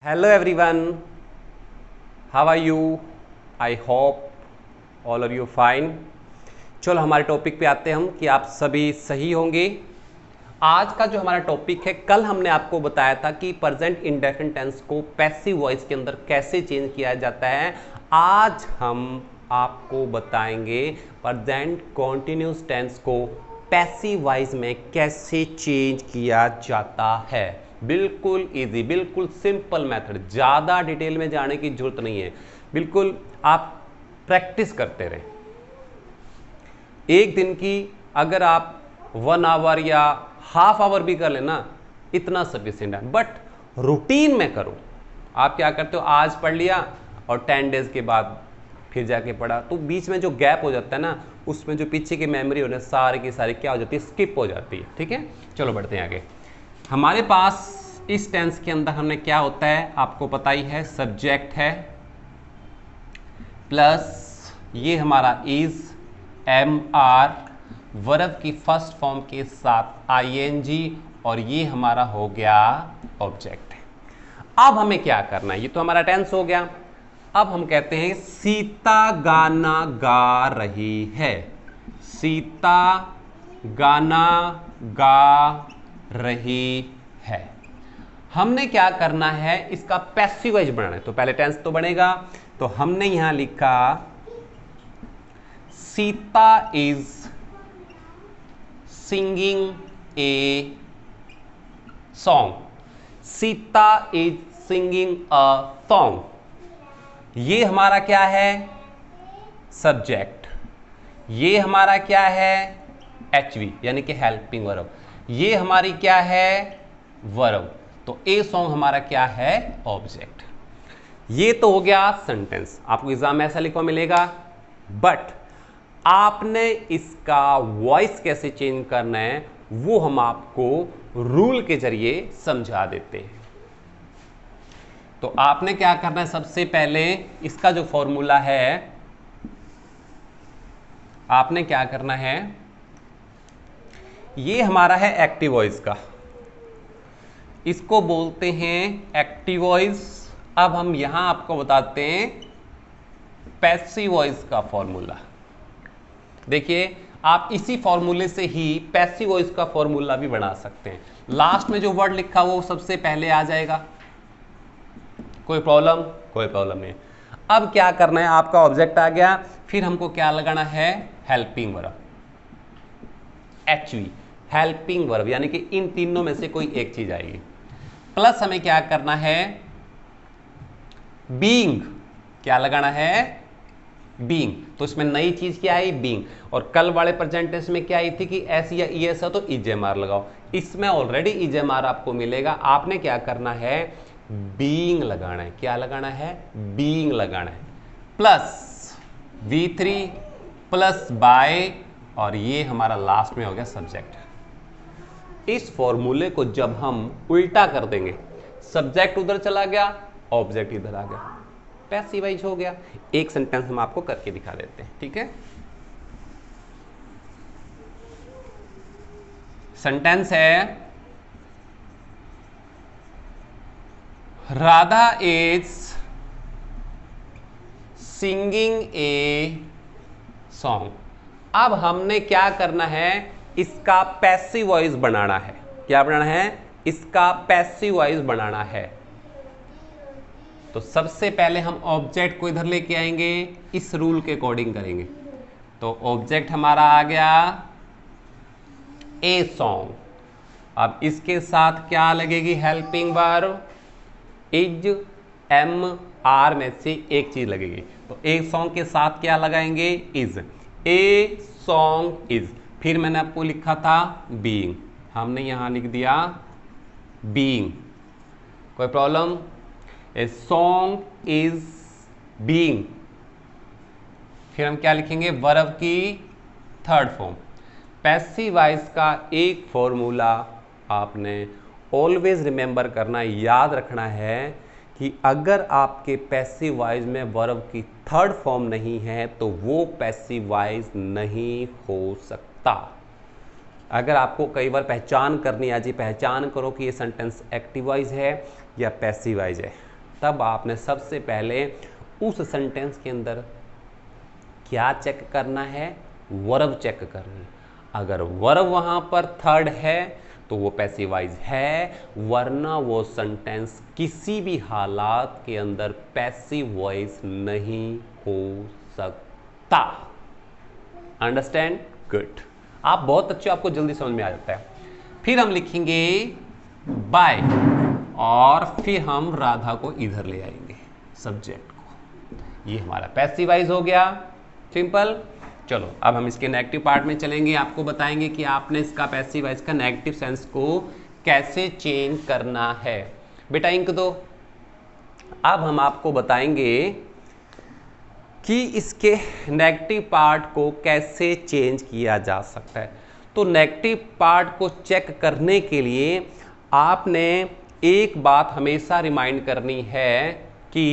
Hello everyone, how are you? I hope all of you fine. चलो हमारे topic पे आते हैं हम कि आप सभी सही होंगे। आज का जो हमारा टॉपिक है, कल हमने आपको बताया था कि प्रेजेंट इंडेफिनिट टेंस को पैसिव वॉइस के अंदर कैसे चेंज किया जाता है। आज हम आपको बताएंगे प्रेजेंट कॉन्टिन्यूस टेंस को पैसिव वॉइस में कैसे चेंज किया जाता है। बिल्कुल इजी, बिल्कुल सिंपल मेथड, ज़्यादा डिटेल में जाने की जरूरत नहीं है। बिल्कुल आप प्रैक्टिस करते रहें। एक दिन की अगर आप 1 आवर या हाफ आवर भी कर लेना, इतना सफिशिएंट है। बट रूटीन में करो। आप क्या करते हो, आज पढ़ लिया और 10 डेज के बाद फिर जाके पढ़ा, तो बीच में जो गैप हो जाता है ना, उसमें जो पीछे की मेमोरी होने सारी की सारी क्या हो जाती है, स्किप हो जाती है। ठीक है, चलो बढ़ते हैं आगे। हमारे पास इस टेंस के अंदर हमने क्या होता है आपको पता ही है, सब्जेक्ट है प्लस ये हमारा इज एम आर वर्ब की फर्स्ट फॉर्म के साथ आईएनजी और ये हमारा हो गया ऑब्जेक्ट। अब हमें क्या करना है, ये तो हमारा टेंस हो गया। अब हम कहते हैं सीता गाना गा रही है। सीता गाना गा रही है। हमने क्या करना है, इसका पैसिव वॉइस बनाना है। तो पहले टेंस तो बनेगा, तो हमने यहां लिखा Sita is singing a song. Sita is singing a song. ये हमारा क्या है, सब्जेक्ट। ये हमारा क्या है, एचवी यानी कि हेल्पिंग वर्ब। ये हमारी क्या है, वर्ब। तो ए सॉन्ग हमारा क्या है, ऑब्जेक्ट। ये तो हो गया सेंटेंस। आपको एग्जाम में ऐसा लिखा मिलेगा, बट आपने इसका वॉइस कैसे चेंज करना है वो हम आपको रूल के जरिए समझा देते हैं। तो आपने क्या करना है, सबसे पहले इसका जो फॉर्मूला है, आपने क्या करना है, ये हमारा है एक्टिव वॉइस का, इसको बोलते हैं एक्टिव वॉइस। अब हम यहां आपको बताते हैं पैसिव वॉइस का फॉर्मूला। देखिए, आप इसी फॉर्मूले से ही पैसिव वॉइस का फॉर्मूला भी बना सकते हैं। लास्ट में जो वर्ड लिखा वो सबसे पहले आ जाएगा। कोई प्रॉब्लम? कोई प्रॉब्लम नहीं। अब क्या करना है, आपका ऑब्जेक्ट आ गया, फिर हमको क्या लगाना है, helping verb, HV, helping verb, यानी कि इन तीनों में से कोई एक चीज आएगी। प्लस हमें क्या करना है, बीइंग, क्या लगाना है, बीइंग। तो इसमें नई चीज क्या आई, बीइंग। और कल वाले प्रेजेंट टेंस में क्या आई थी कि एस या ईएस है तो इजेएमआर लगाओ। इसमें ऑलरेडी इजेएमआर आपको मिलेगा। आपने क्या करना है, बीइंग लगाना है। क्या लगाना है, बीइंग लगाना है। प्लस V3 प्लस बाय, और ये हमारा लास्ट में हो गया सब्जेक्ट। इस फॉर्मूले को जब हम उल्टा कर देंगे, सब्जेक्ट उधर चला गया, ऑब्जेक्ट इधर आ गया, पैसिव वॉइस हो गया। एक सेंटेंस हम आपको करके दिखा देते हैं, ठीक है। सेंटेंस है, Radha is singing a song. अब हमने क्या करना है, इसका पैसिव वॉइस बनाना है। क्या बनाना है, इसका पैसिव वॉइस बनाना है। तो सबसे पहले हम ऑब्जेक्ट को इधर लेके आएंगे, इस रूल के अकॉर्डिंग करेंगे। तो ऑब्जेक्ट हमारा आ गया ए सॉन्ग। अब इसके साथ क्या लगेगी, helping verb, is am are में से एक चीज लगेगी। तो ए सॉन्ग के साथ क्या लगाएंगे, इज। A song is. फिर मैंने आपको लिखा था बीइंग, हमने यहां लिख दिया बीइंग। कोई problem? A song is being. फिर हम क्या लिखेंगे, वर्ब की थर्ड फॉर्म। पैसिव वॉइस का एक फॉर्मूला आपने ऑलवेज रिमेंबर करना, याद रखना है कि अगर आपके पैसिव वॉइस में वर्ब की थर्ड फॉर्म नहीं है तो वो पैसिव वॉइस नहीं हो सकता। अगर आपको कई बार पहचान करनी आ जाए, पहचान करो कि ये सेंटेंस एक्टिव वॉइस है या पैसिव वॉइस है। तब आपने सबसे पहले उस सेंटेंस के अंदर क्या चेक करना है, वर्ब चेक करना है। अगर वर्ब वहां पर थर्ड है तो वो पैसिव वॉइस है, वरना वो सेंटेंस किसी भी हालात के अंदर पैसिव वॉइस नहीं हो सकता। अंडरस्टैंड? गुड। आप बहुत अच्छे, आपको जल्दी समझ में आ जाता है। फिर हम लिखेंगे बाय और फिर हम राधा को इधर ले आएंगे, सब्जेक्ट को। ये हमारा पैसिव वॉइस हो गया, सिंपल। चलो अब हम इसके नेगेटिव पार्ट में चलेंगे, आपको बताएंगे कि आपने इसका पैसिव वॉइस का नेगेटिव सेंस को कैसे चेंज करना है। बेटा इंक दो। अब हम आपको बताएंगे कि इसके नेगेटिव पार्ट को कैसे चेंज किया जा सकता है। तो नेगेटिव पार्ट को चेक करने के लिए आपने एक बात हमेशा रिमाइंड करनी है कि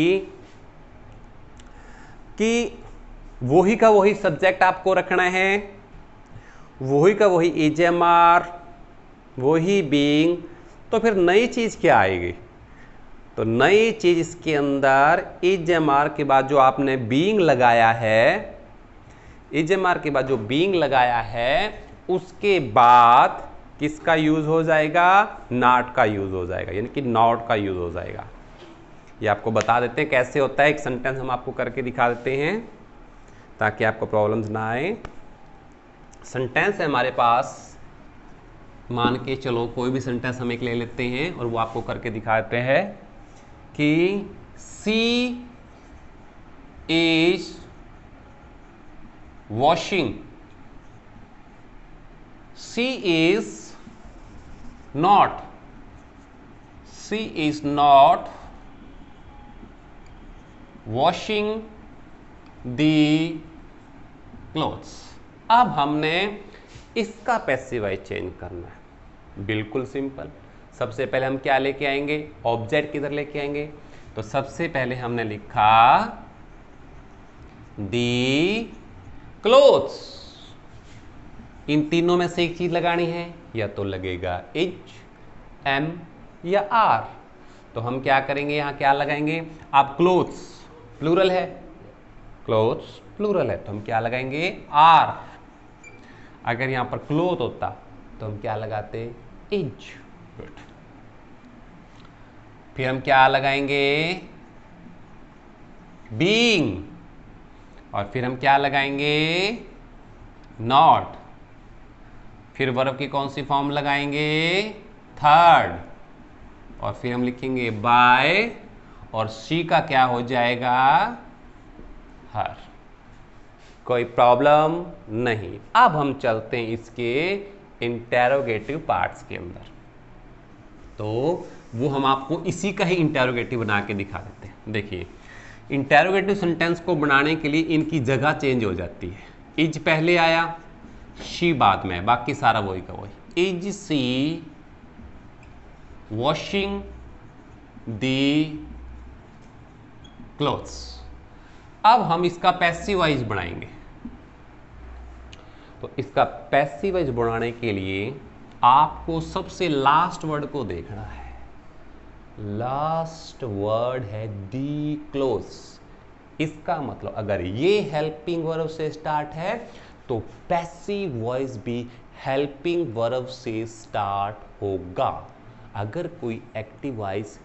वही का वही सब्जेक्ट आपको रखना है, वही का वही एजएमआर, वही बीइंग। तो फिर नई चीज क्या आएगी? तो नई चीज इसके अंदर एजएमआर के बाद जो आपने बीइंग लगाया है, एजएमआर के बाद जो बीइंग लगाया है, उसके बाद किसका यूज हो जाएगा? नॉट का यूज हो जाएगा, यानी कि नॉट का यूज हो जाएगा। ये आपको बता देते हैं कैसे होता है। एक सेंटेंस हम आपको करके दिखा देते हैं ताकि आपको प्रॉब्लम्स ना आए। सेंटेंस है हमारे पास, मान के चलो कोई भी सेंटेंस हम एक ले लेते हैं और वो आपको करके दिखा देते हैं कि she is washing, she is not, she is not washing the clothes. अब हमने इसका पैसिव वॉइस चेंज करना है। बिल्कुल सिंपल। सबसे पहले हम क्या लेके आएंगे? ऑब्जेक्ट किधर लेके आएंगे? तो सबसे पहले हमने लिखा दी क्लोथ्स। इन तीनों में से एक चीज लगानी है, या तो लगेगा इज, एम या आर। तो हम क्या करेंगे, यहां क्या लगाएंगे? आप क्लोथ्स प्लूरल है, क्लोथ्स प्लूरल है, तो हम क्या लगाएंगे? आर। अगर यहां पर क्लोथ होता तो हम क्या लगाते? इज। गुड। फिर हम क्या लगाएंगे? बीइंग। और फिर हम क्या लगाएंगे? नॉट। फिर वर्ब की कौन सी फॉर्म लगाएंगे? थर्ड। और फिर हम लिखेंगे बाय, और सी का क्या हो जाएगा? हर। कोई प्रॉब्लम नहीं। अब हम चलते हैं इसके इंटेरोगेटिव पार्ट्स के अंदर। तो वो हम आपको इसी का ही इंटेरोगेटिव बना के दिखा देते हैं। देखिए, इंटेरोगेटिव सेंटेंस को बनाने के लिए इनकी जगह चेंज हो जाती है। इज पहले आया, शी बाद में, बाकी सारा वही का वही। Is she washing the clothes. अब हम इसका पैसिव वॉइस बनाएंगे। तो इसका पैसिव वॉइस बनाने के लिए आपको सबसे लास्ट वर्ड को देखना है। लास्ट वर्ड है दी क्लोथ्स। इसका मतलब अगर ये हेल्पिंग वर्ब से स्टार्ट है तो पैसिव वॉइस भी हेल्पिंग वर्ब से स्टार्ट होगा। अगर कोई एक्टिव वॉइस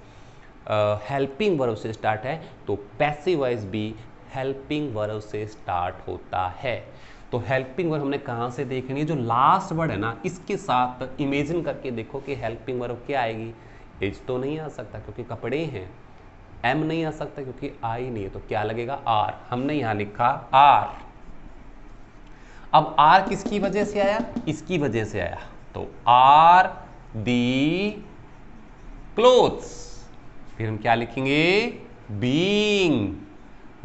हेल्पिंग वर्ब से स्टार्ट है तो पैसिव वॉइस भी हेल्पिंग वर्ब से स्टार्ट होता है। तो हेल्पिंग वर्ब हमने कहाँ से देखनी है? जो लास्ट वर्ड है ना, इसके साथ इमेजिन करके देखो कि हेल्पिंग वर्ब क्या आएगी। इज तो नहीं आ सकता क्योंकि कपड़े हैं, एम नहीं आ सकता क्योंकि आई नहीं है, तो क्या लगेगा? आर। हमने यहां लिखा आर। अब आर किसकी वजह से आया? इसकी वजह से आया, तो आर दी क्लोथ्स। फिर हम क्या लिखेंगे? बीइंग।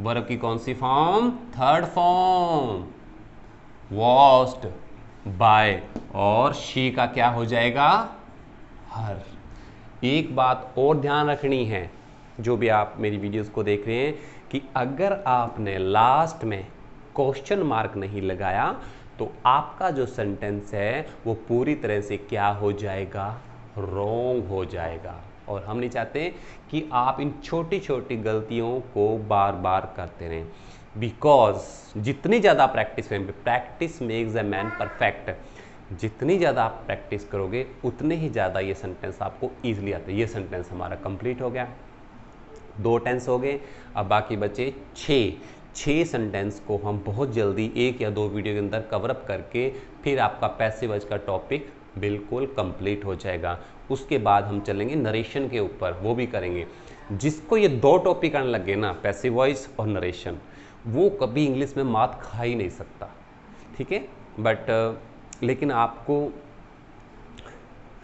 वर्ब की कौन सी form? Third form. Washed by, और शी का क्या हो जाएगा? हर। एक बात और ध्यान रखनी है, जो भी आप मेरी वीडियोस को देख रहे हैं, कि अगर आपने लास्ट में क्वेश्चन मार्क नहीं लगाया तो आपका जो सेंटेंस है वो पूरी तरह से क्या हो जाएगा? रॉन्ग हो जाएगा। और हम नहीं चाहते कि आप इन छोटी छोटी गलतियों को बार बार करते रहें, बिकॉज जितनी ज़्यादा प्रैक्टिस करेंगे, practice makes a man perfect, जितनी ज़्यादा आप प्रैक्टिस करोगे उतने ही ज़्यादा ये सेंटेंस आपको ईजिली आते हैं। ये सेंटेंस हमारा कंप्लीट हो गया, 2 टेंस हो गए, अब बाकी बचे 6 सेंटेंस को हम बहुत जल्दी 1 या 2 वीडियो के अंदर कवर अप करके फिर आपका पैसिव वॉइस का टॉपिक बिल्कुल कंप्लीट हो जाएगा। उसके बाद हम चलेंगे नरेशन के ऊपर, वो भी करेंगे। जिसको ये 2 टॉपिक आने लगे ना, पैसिव वॉइस और नरेशन, वो कभी इंग्लिश में मात खा ही नहीं सकता, ठीक है। बट लेकिन आपको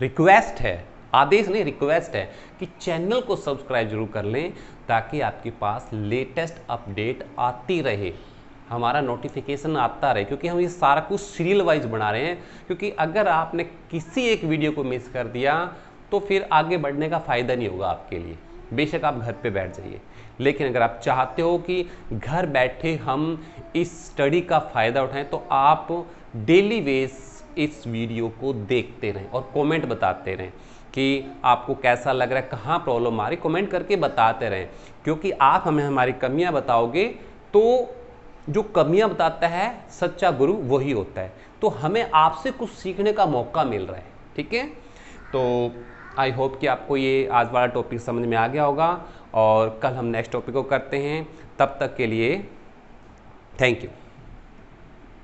रिक्वेस्ट है, आदेश नहीं रिक्वेस्ट है कि चैनल को सब्सक्राइब जरूर कर लें ताकि आपके पास लेटेस्ट अपडेट आती रहे, हमारा नोटिफिकेशन आता रहे, क्योंकि हम ये सारा कुछ सीरियल वाइज बना रहे हैं। क्योंकि अगर आपने किसी एक वीडियो को मिस कर दिया तो फिर आगे बढ़ने का फ़ायदा नहीं होगा आपके लिए। बेशक आप घर पे बैठ जाइए, लेकिन अगर आप चाहते हो कि घर बैठे हम इस स्टडी का फ़ायदा उठाएं तो आप डेली बेस इस वीडियो को देखते रहें और कमेंट बताते रहें कि आपको कैसा लग रहा है, कहाँ प्रॉब्लम आ रही, कमेंट करके बताते रहें। क्योंकि आप हमें हमारी कमियां बताओगे तो जो कमियां बताता है सच्चा गुरु वही होता है, तो हमें आपसे कुछ सीखने का मौका मिल रहा है, ठीक है। तो आई होप कि आपको ये आज वाला टॉपिक समझ में आ गया होगा और कल हम नेक्स्ट टॉपिक को करते हैं। तब तक के लिए थैंक यू।